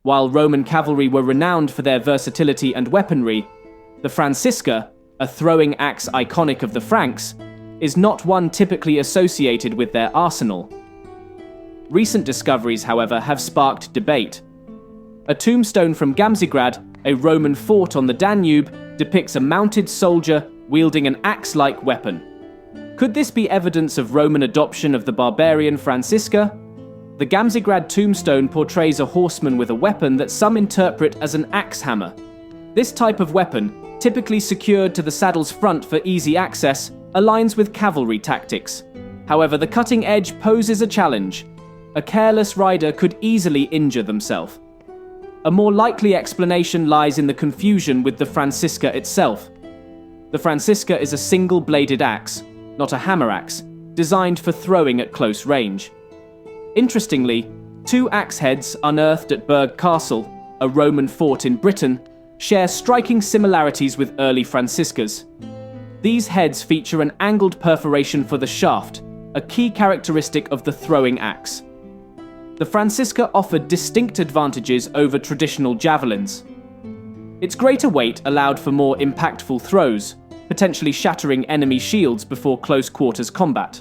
While Roman cavalry were renowned for their versatility and weaponry, the francisca, a throwing axe iconic of the Franks, is not one typically associated with their arsenal. Recent discoveries, however, have sparked debate. A tombstone from Gamzigrad, a Roman fort on the Danube, depicts a mounted soldier wielding an axe-like weapon. Could this be evidence of Roman adoption of the barbarian francisca? The Gamzigrad tombstone portrays a horseman with a weapon that some interpret as an axe hammer. This type of weapon, typically secured to the saddle's front for easy access, aligns with cavalry tactics. However, the cutting edge poses a challenge. A careless rider could easily injure themself. A more likely explanation lies in the confusion with the francisca itself. The francisca is a single-bladed axe, not a hammer axe, designed for throwing at close range. Interestingly, two axe heads unearthed at Burgh Castle, a Roman fort in Britain, share striking similarities with early franciscas. These heads feature an angled perforation for the shaft, a key characteristic of the throwing axe. The francisca offered distinct advantages over traditional javelins. Its greater weight allowed for more impactful throws, potentially shattering enemy shields before close-quarters combat.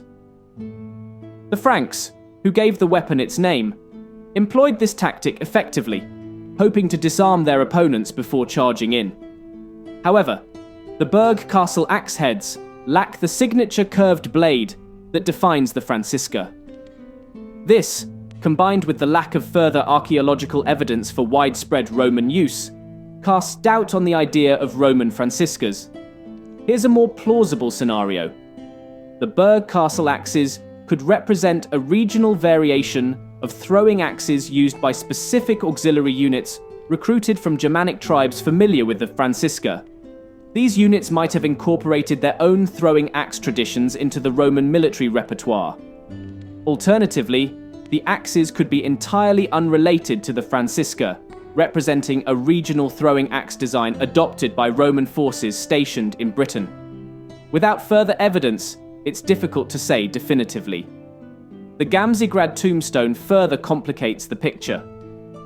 The Franks, who gave the weapon its name, employed this tactic effectively, hoping to disarm their opponents before charging in. However, the Burgh Castle axe heads lack the signature curved blade that defines the francisca. This, combined with the lack of further archaeological evidence for widespread Roman use, casts doubt on the idea of Roman franciscas. Here's a more plausible scenario. The Burgh Castle axes could represent a regional variation of throwing axes used by specific auxiliary units recruited from Germanic tribes familiar with the francisca. These units might have incorporated their own throwing axe traditions into the Roman military repertoire. Alternatively, the axes could be entirely unrelated to the francisca, representing a regional throwing axe design adopted by Roman forces stationed in Britain. Without further evidence, it's difficult to say definitively. The Gamzigrad tombstone further complicates the picture.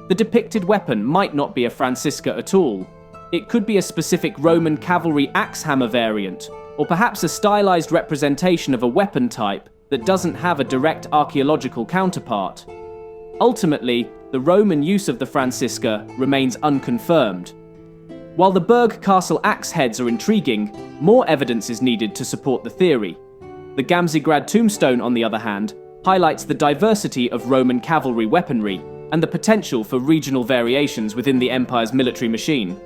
The depicted weapon might not be a francisca at all. It could be a specific Roman cavalry axe hammer variant, or perhaps a stylized representation of a weapon type that doesn't have a direct archaeological counterpart. Ultimately, the Roman use of the francisca remains unconfirmed. While the Burgh Castle axe heads are intriguing, more evidence is needed to support the theory. The Gamzigrad tombstone, on the other hand, highlights the diversity of Roman cavalry weaponry and the potential for regional variations within the empire's military machine.